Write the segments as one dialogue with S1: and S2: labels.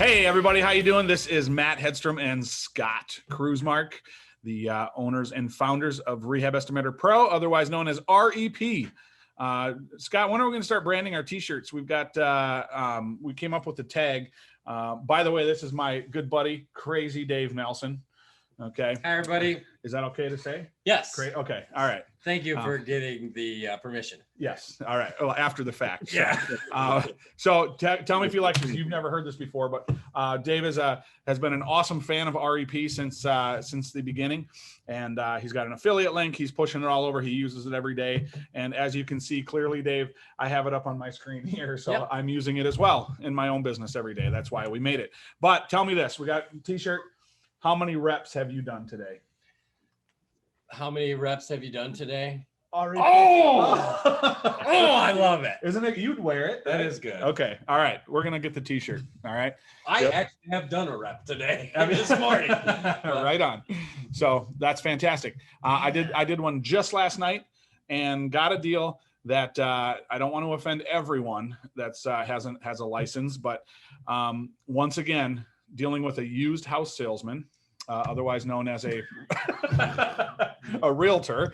S1: Hey everybody, how you doing? This is Matt Hedstrom and Scott Kruzmark, the owners and founders of Rehab Estimator Pro, otherwise known as REP. Scott, when are we going to start branding our t-shirts? We've got, we came up with the tag. By the way, this is my good buddy, Crazy Dave Nelson. Okay.
S2: Hi, everybody.
S1: Is that okay to say?
S2: Yes.
S1: Great. Okay. All right.
S2: Thank you for getting the permission.
S1: Yes. All right. Well, after the fact.
S2: Yeah.
S1: So tell me if you like this. You've never heard this before, but Dave has been an awesome fan of REP since the beginning, and he's got an affiliate link. He's pushing it all over. He uses it every day, and as you can see clearly, Dave, I have it up on my screen here, so yep. I'm using it as well in my own business every day. That's why we made it. But tell me this: we got a t-shirt. How many reps have you done today?
S2: How many reps have you done today?
S1: REP.
S2: Oh, I love it.
S1: Isn't it? You'd wear it.
S2: That is good.
S1: Okay. All right. We're going to get the t-shirt. All right.
S2: I actually have done a rep today. This morning.
S1: Right on. So that's fantastic. I did one just last night and got a deal that I don't want to offend everyone that's has a license, but once again, dealing with a used house salesman, otherwise known as a realtor.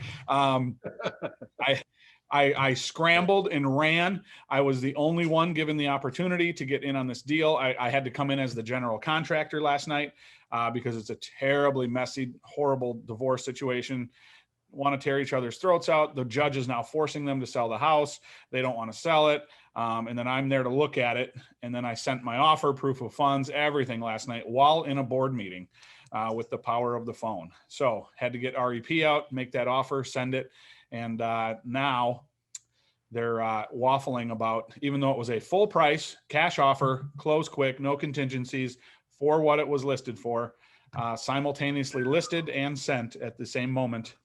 S1: I scrambled and ran. I was the only one given the opportunity to get in on this deal. I had to come in as the general contractor last night because it's a terribly messy, horrible divorce situation. Want to tear each other's throats out. The judge is now forcing them to sell the house. They don't want to sell it. And then I'm there to look at it. And then I sent my offer, proof of funds, everything last night while in a board meeting with the power of the phone. So had to get REP out, make that offer, send it. And now they're waffling about, even though it was a full price, cash offer, close quick, no contingencies for what it was listed for, simultaneously listed and sent at the same moment.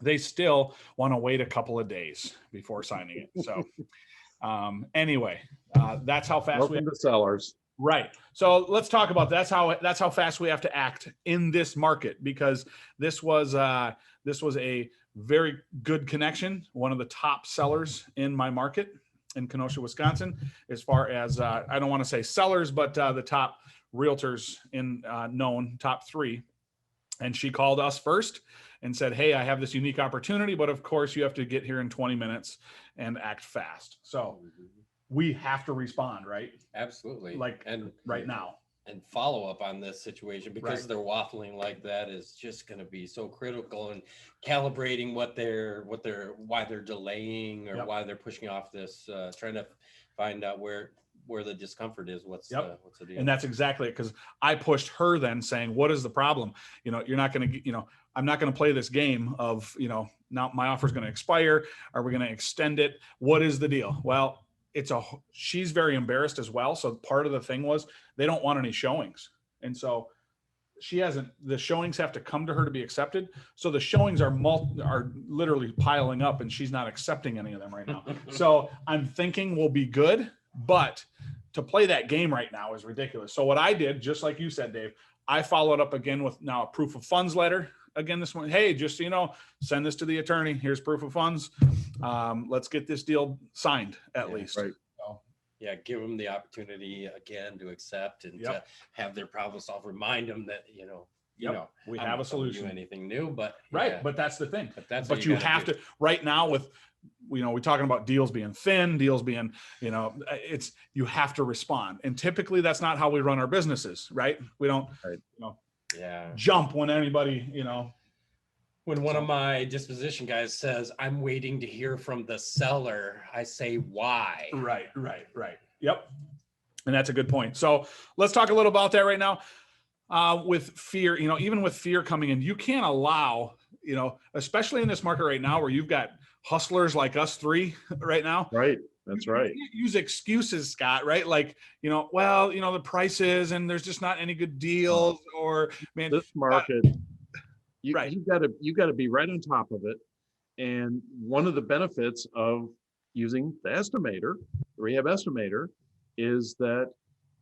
S1: They still want to wait a couple of days before signing it. So anyway, that's how fast
S3: Welcome to sellers.
S1: Right. So let's talk about that's how fast we have to act in this market, because this was a very good connection, one of the top sellers in my market in Kenosha, Wisconsin, as far as I don't want to say sellers, but the top realtors in known top 3. And she called us first and said, hey, I have this unique opportunity, but of course you have to get here in 20 minutes and act fast. So we have to respond, right?
S2: Absolutely.
S1: And right now.
S2: And follow up on this situation, because they're waffling like that is just going to be so critical, and calibrating why they're delaying or why they're pushing off this, trying to find out where the discomfort is. What's the deal?
S1: And that's exactly it. Because I pushed her then saying, what is the problem? You're not going to, I'm not going to play this game of, now my offer is going to expire. Are we going to extend it? What is the deal? Well, she's very embarrassed as well. So part of the thing was they don't want any showings. And so the showings have to come to her to be accepted. So the showings are literally piling up, and she's not accepting any of them right now. So I'm thinking we'll be good, but to play that game right now is ridiculous. So what I did, just like you said, Dave, I followed up again with now a proof of funds letter again this morning. Hey, just so you know, send this to the attorney. Here's proof of funds. Let's get this deal signed at least.
S3: Right.
S1: So,
S2: give them the opportunity again to accept and to have their problem solved. Remind them that,
S1: we have a solution.
S2: Anything new, but
S1: but that's the thing.
S2: But
S1: you have to right now with, we're talking about deals being thin, deals being, you have to respond. And typically that's not how we run our businesses, right? We don't, jump when anybody,
S2: When one of my disposition guys says, I'm waiting to hear from the seller, I say, why?
S1: Right. Yep. And that's a good point. So let's talk a little about that right now. With fear, even with fear coming in, you can't allow, especially in this market right now where you've got hustlers like us 3 right now.
S3: Right. That's right.
S1: You can't use excuses, Scott, right? Like, the prices and there's just not any good deals, or
S3: this market, you got to be right on top of it. And one of the benefits of using the estimator, the rehab estimator, is that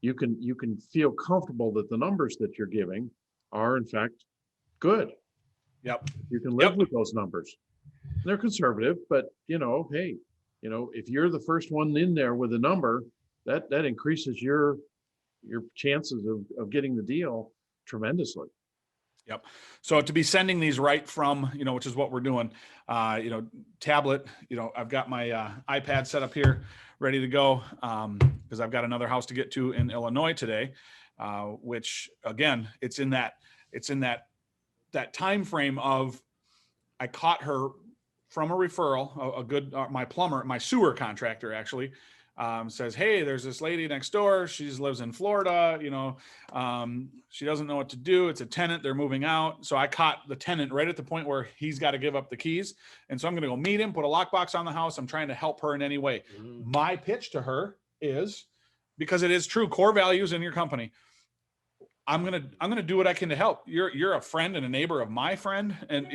S3: you can feel comfortable that the numbers that you're giving are in fact good.
S1: Yep.
S3: You can live with those numbers. They're conservative, but if you're the first one in there with a number, that increases your your chances of getting the deal tremendously.
S1: Yep. So to be sending these right from, which is what we're doing, tablet, I've got my iPad set up here ready to go because I've got another house to get to in Illinois today, which again, it's in that time frame of I caught her from a referral, a good, my plumber, my sewer contractor actually, says, hey, there's this lady next door. She lives in Florida. She doesn't know what to do. It's a tenant. They're moving out. So I caught the tenant right at the point where he's got to give up the keys. And so I'm going to go meet him, put a lockbox on the house. I'm trying to help her in any way. My pitch to her is, because it is true, core values in your company, I'm gonna do what I can to help. You're a friend and a neighbor of my friend, and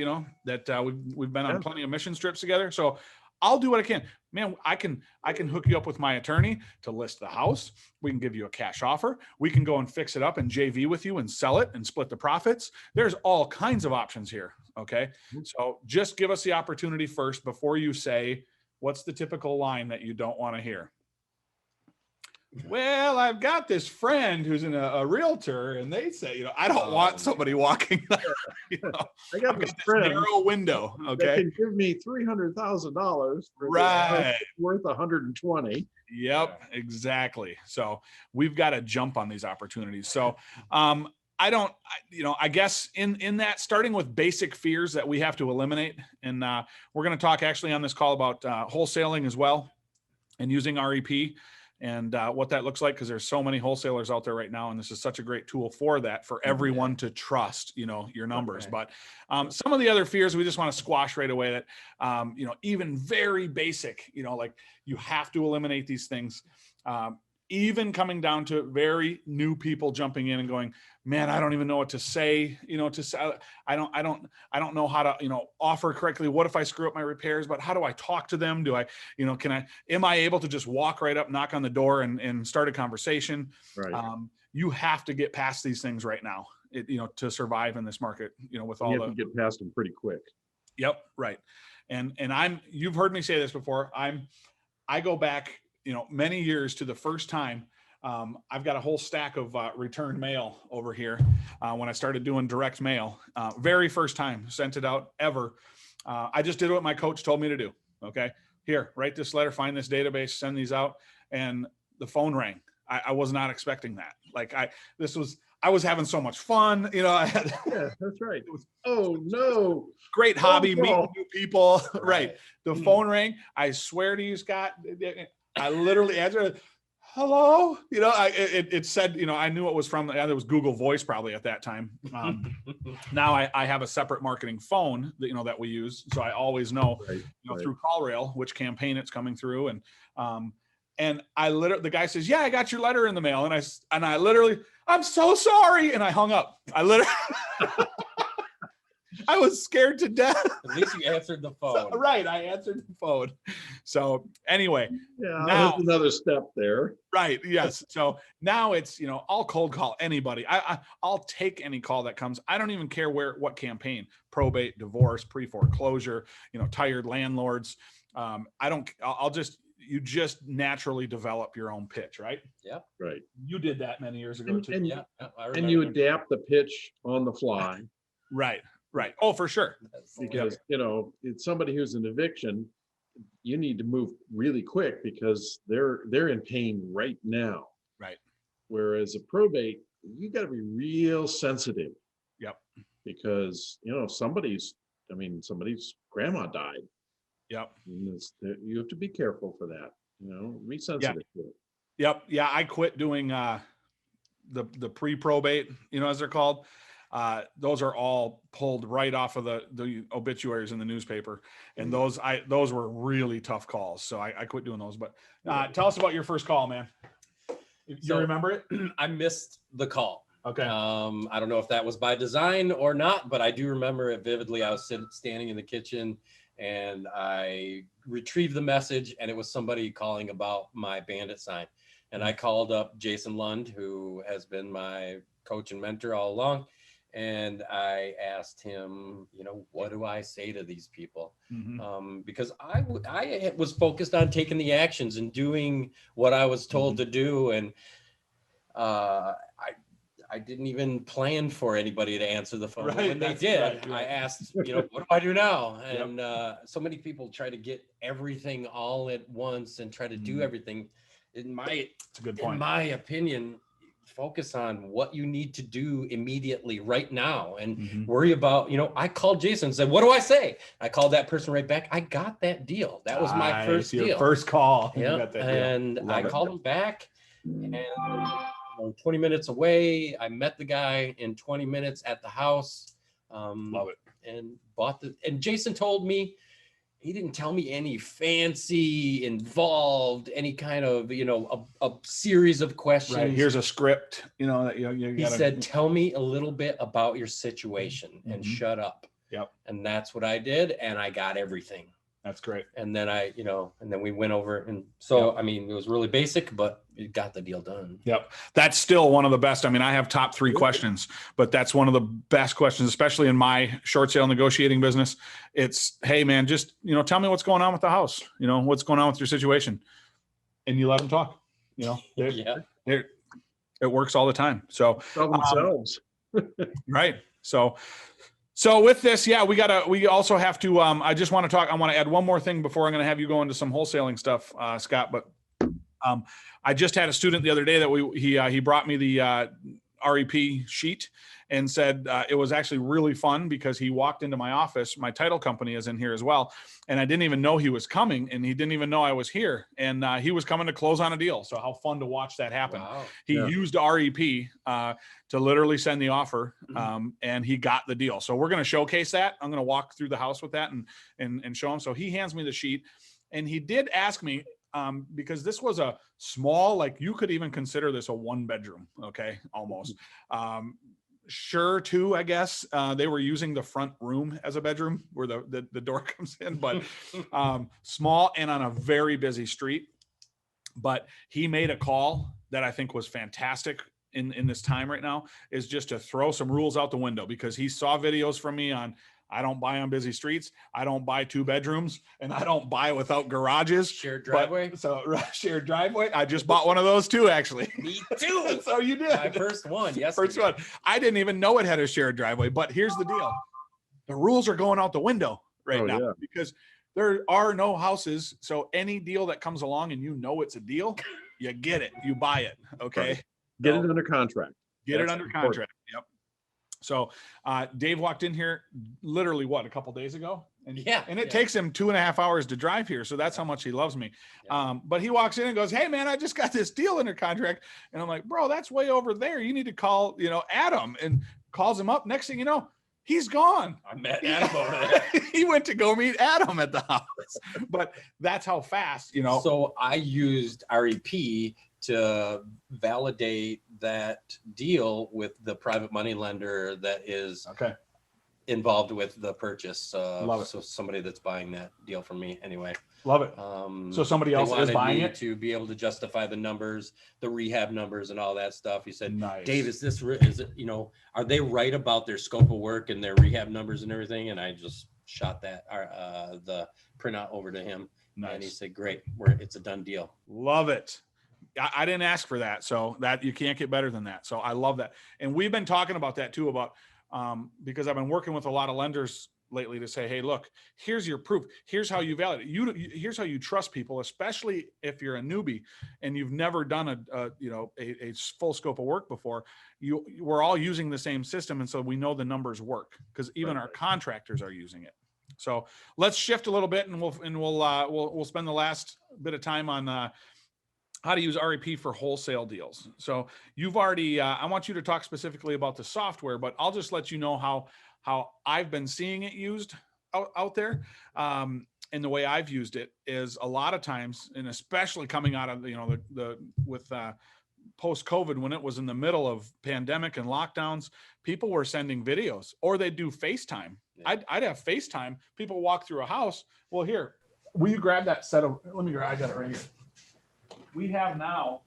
S1: that we've been on plenty of mission trips together. So I'll do what I can. Man, I can hook you up with my attorney to list the house. We can give you a cash offer. We can go and fix it up and JV with you and sell it and split the profits. There's all kinds of options here. Okay. So just give us the opportunity first before you say, what's the typical line that you don't want to hear? Well, I've got this friend who's a realtor, and they say, I don't want somebody walking.
S3: I got this
S1: narrow window. Okay,
S3: that can give me $300,000,
S1: right?
S3: Worth 120.
S1: Yep, exactly. So we've got to jump on these opportunities. So I guess in that, starting with basic fears that we have to eliminate, and we're going to talk actually on this call about wholesaling as well, and using REP. And what that looks like, because there's so many wholesalers out there right now, and this is such a great tool for that, for everyone to trust, your numbers. But some of the other fears we just want to squash right away that, even very basic, like you have to eliminate these things. Even coming down to very new people jumping in and going, man, I don't even know what to say, I don't know how to, offer correctly. What if I screw up my repairs, but how do I talk to them? Do I, am I able to just walk right up, knock on the door and start a conversation?
S3: Right.
S1: You have to get past these things right now, to survive in this market, with all
S3: you have to get past them pretty quick.
S1: Yep. Right. And you've heard me say this before. I go back, many years to the first time. I've got a whole stack of return mail over here. When I started doing direct mail, very first time sent it out ever. I just did what my coach told me to do. Okay, here, write this letter, find this database, send these out. And the phone rang. I was not expecting that. I was having so much fun.
S3: Yeah, that's right. Oh no.
S1: Great hobby, meeting new people. Right. The phone rang. I swear to you, Scott, I literally answered, hello. It said, I knew it was from, it was Google Voice probably at that time. Now I have a separate marketing phone that, that we use. So I always know, through CallRail, which campaign it's coming through. And I literally, the guy says, yeah, I got your letter in the mail. And I literally, I'm so sorry. And I hung up. I literally, I was scared to death.
S2: At least you answered the phone.
S1: So, right. I answered the phone. So anyway.
S3: Yeah, now, there's another step there.
S1: Right. Yes. So now it's, I'll cold call anybody. I'll take any call that comes. I don't even care what campaign, probate, divorce, pre-foreclosure, tired landlords. You just naturally develop your own pitch, right?
S2: Yeah.
S3: Right.
S1: You did that many years ago too.
S2: Yeah.
S3: And you adapt the pitch on the fly.
S1: Right. Right. Oh, for sure.
S3: Because, it's somebody who's in eviction, you need to move really quick because they're in pain right now.
S1: Right.
S3: Whereas a probate, you got to be real sensitive.
S1: Yep.
S3: Because, somebody's grandma died.
S1: Yep.
S3: You have to be careful for that, be sensitive to it.
S1: Yep. Yeah. I quit doing the pre-probate, as they're called. Those are all pulled right off of the obituaries in the newspaper. And those were really tough calls. So I quit doing those, but tell us about your first call, man. You remember it?
S2: I missed the call.
S1: Okay.
S2: I don't know if that was by design or not, but I do remember it vividly. I was standing in the kitchen and I retrieved the message, and it was somebody calling about my bandit sign. And I called up Jason Lund, who has been my coach and mentor all along. And I asked him, what do I say to these people? Mm-hmm. Because I was focused on taking the actions and doing what I was told to do. And I didn't even plan for anybody to answer the phone.
S1: Right,
S2: When they
S1: that's
S2: did,
S1: right.
S2: I asked, what do I do now? And so many people try to get everything all at once and try to do everything. It's
S1: a good point.
S2: In my opinion, focus on what you need to do immediately right now and worry about, I called Jason and said, what do I say? I called that person right back. I got that deal. That was my first
S1: your
S2: deal.
S1: first call.
S2: Yeah.
S1: You got that deal.
S2: And I called him back and 20 minutes away. I met the guy in 20 minutes at the house.
S1: Love it.
S2: And and Jason told me, he didn't tell me any fancy involved, any kind of, a series of questions.
S1: Right. Here's a script, that
S2: he said, tell me a little bit about your situation and shut up.
S1: Yep.
S2: And that's what I did. And I got everything.
S1: That's great.
S2: And then and then we went over. And so, I mean, it was really basic, but it got the deal done.
S1: Yep. That's still one of the best. I mean, I have top 3 questions, but that's one of the best questions, especially in my short sale negotiating business. It's, hey man, just, tell me what's going on with the house, what's going on with your situation. And you let them talk, it works all the time. So
S3: Tell themselves.
S1: Right. So with this, we also have to, I want to add one more thing before I'm going to have you go into some wholesaling stuff, Scott, but I just had a student the other day that he brought me the REP sheet and said it was actually really fun because he walked into my office. My title company is in here as well. And I didn't even know he was coming and he didn't even know I was here. And he was coming to close on a deal. So how fun to watch that happen.
S2: Wow.
S1: He used REP to literally send the offer and he got the deal. So we're going to showcase that. I'm going to walk through the house with that and show him. So he hands me the sheet and he did ask me, because this was a small, like you could even consider this a 1-bedroom. Okay. Almost. Sure. 2, I guess. They were using the front room as a bedroom where the door comes in, but small and on a very busy street. But he made a call that I think was fantastic in this time right now, is just to throw some rules out the window, because he saw videos from me on, I don't buy on busy streets. I don't buy 2 bedrooms, and I don't buy without garages.
S2: Shared driveway.
S1: Shared driveway. I just bought one of those too, actually.
S2: Me too.
S1: So you did.
S2: My first one. Yes.
S1: First one. I didn't even know it had a shared driveway, but here's the deal. The rules are going out the window right now because there are no houses. So any deal that comes along and it's a deal, you get it, you buy it. Okay.
S3: Right. Get it under contract.
S1: Get it under contract. Yep. So Dave walked in here literally a couple days ago, and it takes him 2.5 hours to drive here. So that's how much he loves me. Yeah. But he walks in and goes, "Hey man, I just got this deal under contract." And I'm like, "Bro, that's way over there. You need to call, Adam." And calls him up. Next thing you know, he's gone.
S2: I met Adam over there.
S1: He went to go meet Adam at the house. But that's how fast,
S2: So I used REP to validate that deal with the private money lender that is involved with the purchase.
S1: Love it.
S2: So somebody that's buying that deal from me anyway.
S1: Love it. So somebody else is buying it
S2: to be able to justify the numbers, the rehab numbers and all that stuff. He said,
S1: nice.
S2: Dave, is it, are they right about their scope of work and their rehab numbers and everything? And I just shot that, the printout over to him. Nice. And he said, great, it's a done deal.
S1: Love it. I didn't ask for that. So that you can't get better than that. So I love that. And we've been talking about that too, because I've been working with a lot of lenders lately to say, hey, look, here's your proof. Here's how you validate. Here's how you trust people, especially if you're a newbie and you've never done a full scope of work before. We're all using the same system. And so we know the numbers work because even our contractors are using it. So let's shift a little bit and we'll spend the last bit of time on, how to use REP for wholesale deals. So you've already, I want you to talk specifically about the software, but I'll just let you know how I've been seeing it used out there. And the way I've used it is a lot of times, and especially coming out of, with post-COVID, when it was in the middle of pandemic and lockdowns, people were sending videos or they'd do FaceTime. Yeah. I'd have FaceTime. People walk through a house. Well, here, will you grab that set of, I got it right here. We have now,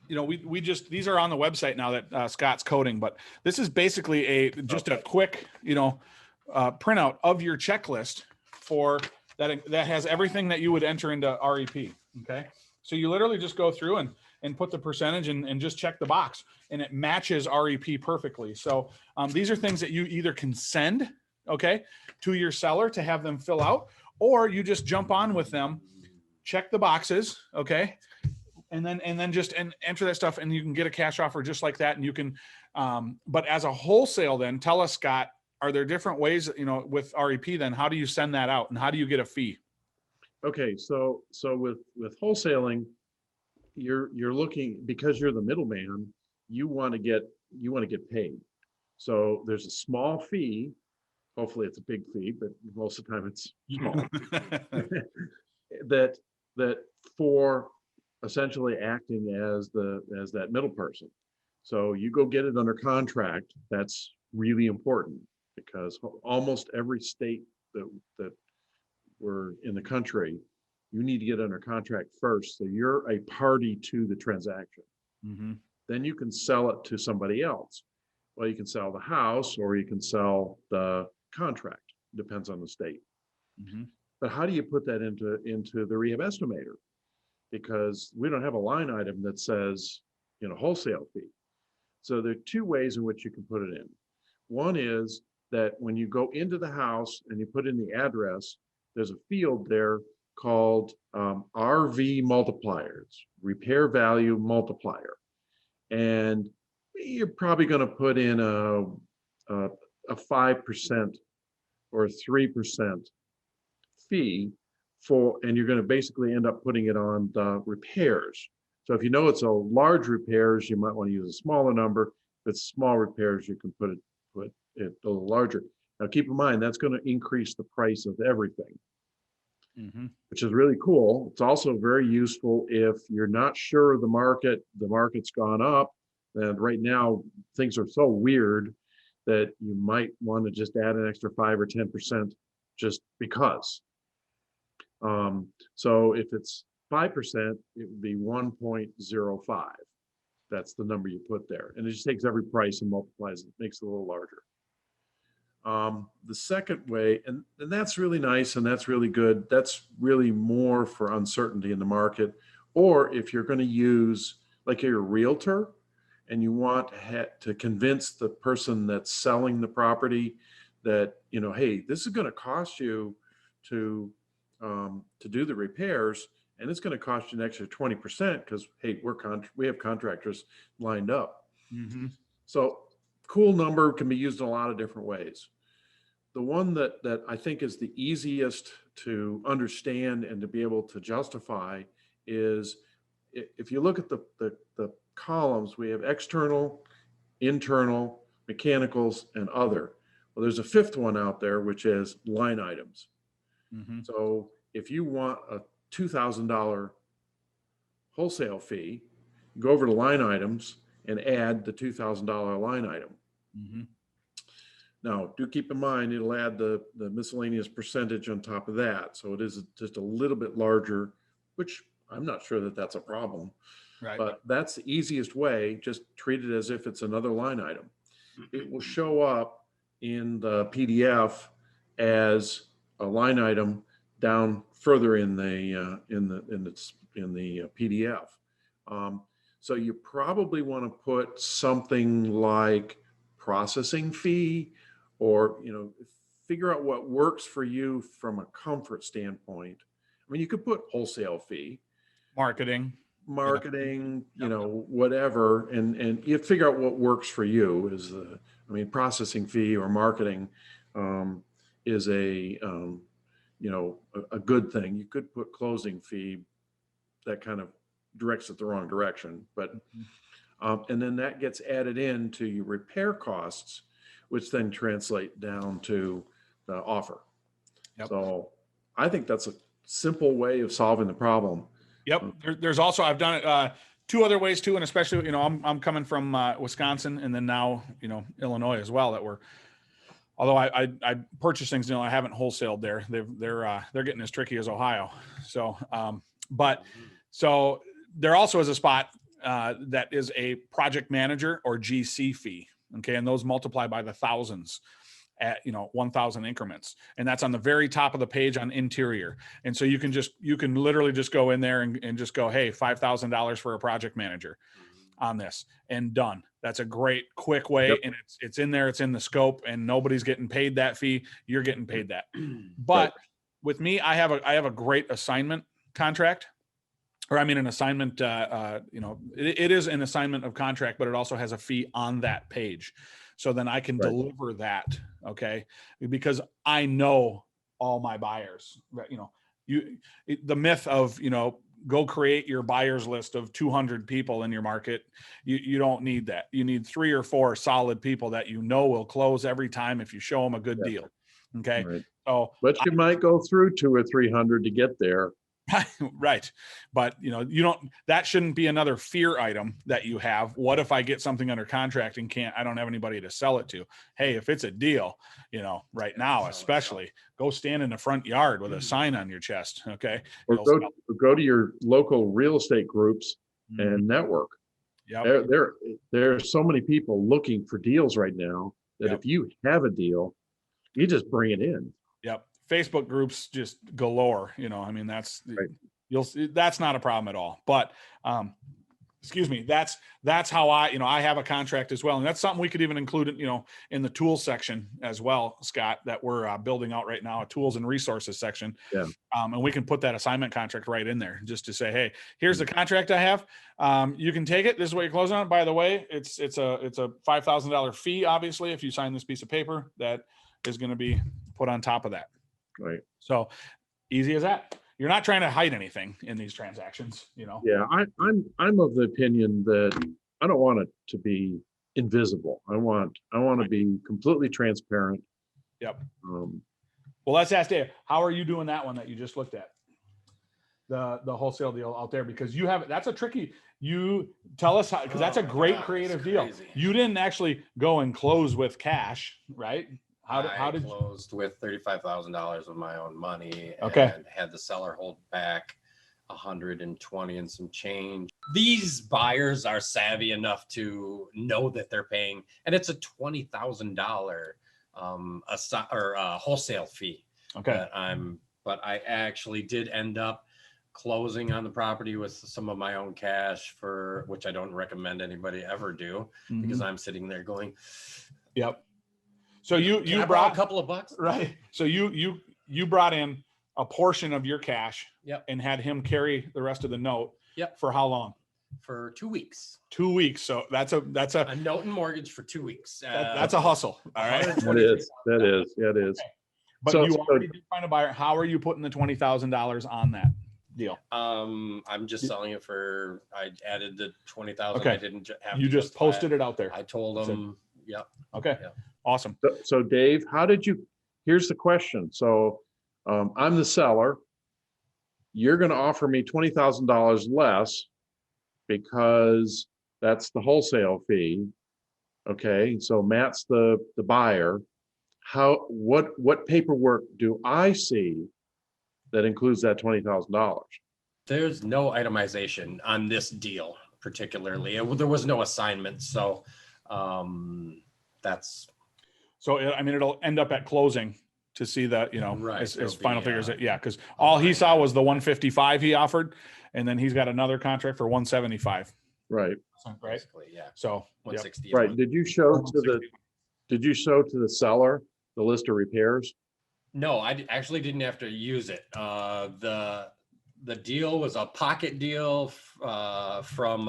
S1: we just, these are on the website now that Scott's coding, but this is basically just a quick, printout of your checklist for that has everything that you would enter into REP. Okay. So you literally just go through and put the percentage and just check the box, and it matches REP perfectly. So these are things that you either can send, okay, to your seller to have them fill out, or you just jump on with them, check the boxes, okay, and then just enter that stuff, and you can get a cash offer just like that. And you can, but as a wholesale, then tell us, Scott, are there different ways, with REP? Then how do you send that out, and how do you get a fee?
S3: Okay, so with wholesaling, you're looking, because you're the middleman, you want to get paid. So there's a small fee. Hopefully it's a big fee, but most of the time it's small. that for essentially acting as that middle person. So you go get it under contract. That's really important, because almost every state that we're in the country, you need to get under contract first. So you're a party to the transaction.
S1: Mm-hmm.
S3: Then you can sell it to somebody else. Well, you can sell the house or you can sell the contract. Depends on the state.
S1: Mm-hmm.
S3: But how do you put that into the rehab estimator? Because we don't have a line item that says, wholesale fee. So there are two ways in which you can put it in. One is that when you go into the house and you put in the address, there's a field there called RV multipliers, repair value multiplier. And you're probably going to put in a 5% or 3% fee and you're going to basically end up putting it on the repairs. So if it's a large repairs, you might want to use a smaller number. If it's small repairs, you can put it a little larger. Now keep in mind, that's going to increase the price of everything,
S1: Mm-hmm.
S3: which is really cool. It's also very useful if you're not sure the market's gone up. And right now things are so weird that you might want to just add an extra 5 or 10% just because. So if it's 5%, it would be 1.05. That's the number you put there. And it just takes every price and multiplies it, makes it a little larger. The second way, and that's really nice and that's really good. That's really more for uncertainty in the market. Or if you're going to use, like you're a realtor and you want to convince the person that's selling the property that, hey, this is going to cost you to do the repairs, and it's going to cost you an extra 20% because, hey, we have contractors lined up.
S1: Mm-hmm.
S3: So cool number can be used in a lot of different ways. The one that I think is the easiest to understand and to be able to justify is if you look at the columns, we have external, internal, mechanicals, and other. Well, there's a fifth one out there, which is line items.
S1: Mm-hmm.
S3: So if you want a $2,000 wholesale fee, go over to line items and add the $2,000 line item.
S1: Mm-hmm.
S3: Now, do keep in mind, it'll add the miscellaneous percentage on top of that. So it is just a little bit larger, which I'm not sure that that's a problem.
S1: Right.
S3: But that's the easiest way. Just treat it as if it's another line item. It will show up in the PDF as a line item down further in the PDF. So you probably want to put something like processing fee, or figure out what works for you from a comfort standpoint. I mean, you could put wholesale fee,
S1: Marketing,
S3: whatever, and you figure out what works for you. Processing fee or marketing is a good thing. You could put closing fee. That kind of directs it the wrong direction, but and then that gets added into your repair costs, which then translate down to the offer.
S1: Yep.
S3: So I think that's a simple way of solving the problem.
S1: Yep. There's also, I've done it two other ways too, and especially, I'm coming from Wisconsin, and then now, Illinois as well. Although I purchase things, I haven't wholesaled there. They're getting as tricky as Ohio. So, so there also is a spot that is a project manager or GC fee. Okay. And those multiply by the thousands. at, 1,000 increments. And that's on the very top of the page on interior. And so you can literally just go in there and just go, hey, $5,000 for a project manager on this, and done. That's a great quick way.
S3: Yep.
S1: And it's in there, it's in the scope, and nobody's getting paid that fee. You're getting paid that. But with me, I have a great assignment contract, or I mean an assignment, it is an assignment of contract, but it also has a fee on that page. So then I can deliver that. Okay. Because I know all my buyers, the myth of, go create your buyers list of 200 people in your market. You don't need that. You need 3 or 4 solid people that will close every time if you show them a good deal. Okay.
S3: Right.
S1: So,
S3: but you might go through 200 or 300 to get there.
S1: Right. But that shouldn't be another fear item that you have. What if I get something under contract and I don't have anybody to sell it to? Hey, if it's a deal, right now, especially, go stand in the front yard with a sign on your chest. Okay.
S3: Or go to your local real estate groups and network.
S1: Yeah.
S3: There are so many people looking for deals right now that if you have a deal, you just bring it in.
S1: Yep. Facebook groups just galore, that's, that's not a problem at all. But, excuse me, that's how I have a contract as well. And that's something we could even include, in the tools section as well, Scott, that we're building out right now, a tools and resources section.
S3: Yeah.
S1: And we can put that assignment contract right in there just to say, hey, here's the contract I have. You can take it. This is what you're closing on. By the way, it's a $5,000 fee, obviously, if you sign this piece of paper, that is going to be put on top of that.
S3: Right.
S1: So easy as that. You're not trying to hide anything in these transactions,
S3: Yeah, I'm of the opinion that I don't want it to be invisible. I want to be completely transparent.
S1: Yep. Well, let's ask Dave, how are you doing that one that you just looked at? The wholesale deal out there, because that's a tricky, you tell us how, because that's a great creative deal. You didn't actually go and close with cash, right? How did
S2: closed with $35,000 of my own money,
S1: okay,
S2: and had the seller hold back 120 and some change. These buyers are savvy enough to know that they're paying, and it's a $20,000 wholesale fee.
S1: Okay.
S2: But I actually did end up closing on the property with some of my own cash, for which I don't recommend anybody ever do, because I'm sitting there going,
S1: yep. So you brought a couple of bucks, right? So you brought in a portion of your cash, and had him carry the rest of the note.
S2: Yep.
S1: For how long?
S2: For 2 weeks.
S1: 2 weeks. So that's a
S2: note and mortgage for 2 weeks.
S1: That's a hustle. All right.
S3: That is. Yeah, it is.
S1: Okay. But you already did find a buyer. How are you putting the $20,000 on that deal?
S2: I'm just selling it for. I added the 20,000.
S1: Okay.
S2: I didn't have.
S1: You just posted it out there.
S2: I told them. Yep.
S1: Okay. Yep. Awesome.
S3: So Dave, here's the question. So I'm the seller. You're going to offer me $20,000 less because that's the wholesale fee. Okay. So Matt's the buyer. What paperwork do I see that includes that $20,000?
S2: There's no itemization on this deal particularly. There was no assignment. So that's.
S1: So, I mean, it'll end up at closing to see that,
S2: right,
S1: his final figures. Yeah. Because all he saw was the 155 he offered, and then he's got another contract for 175.
S3: Right.
S1: Right.
S2: Basically, yeah.
S1: So
S2: 160.
S3: Right. Did you show to the seller the list of repairs?
S2: No, I actually didn't have to use it. The deal was a pocket deal from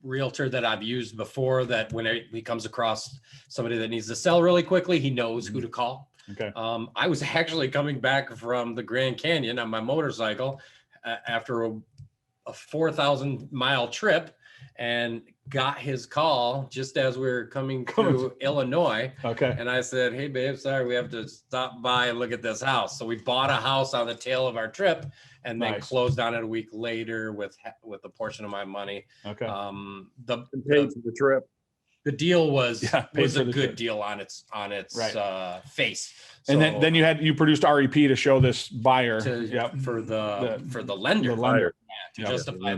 S2: realtor that I've used before, that when he comes across somebody that needs to sell really quickly, he knows who to call.
S1: Okay.
S2: I was actually coming back from the Grand Canyon on my motorcycle after a 4,000 mile trip, and got his call just as we were coming through Illinois.
S1: Okay.
S2: And I said, hey babe, sorry, we have to stop by and look at this house. So we bought a house on the tail of our trip, and then closed on it a week later with a portion of my money.
S1: Okay.
S3: Paid for the trip.
S2: The deal was a good
S1: trip.
S2: Deal on its face.
S1: So, and then you produced REP to show this buyer
S2: for the lender.
S1: The lender.
S2: To justify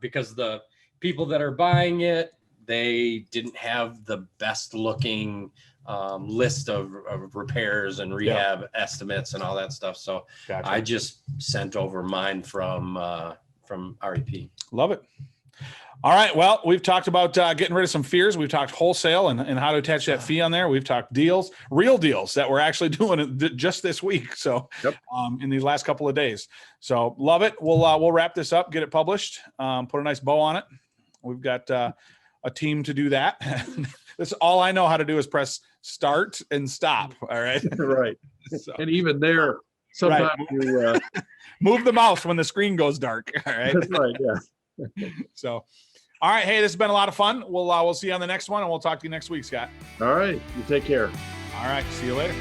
S2: because the people that are buying it they didn't have the best looking list of repairs and rehab estimates and all that stuff. So
S1: Gotcha.
S2: I just sent over mine from REP.
S1: Love it. All right. Well, we've talked about getting rid of some fears. We've talked wholesale and how to attach that fee on there. We've talked deals, real deals that we're actually doing it just this week. So in these last couple of days. So love it. We'll wrap this up, get it published, put a nice bow on it. We've got a team to do that. That's all I know how to do is press start and stop. All right.
S3: Right.
S1: So,
S3: and even there, sometimes you
S1: move the mouse when the screen goes dark. All right.
S3: That's right. Yeah.
S1: So, all right. Hey, this has been a lot of fun. We'll see you on the next one, and we'll talk to you next week, Scott.
S3: All right. You take care.
S1: All right. See you later.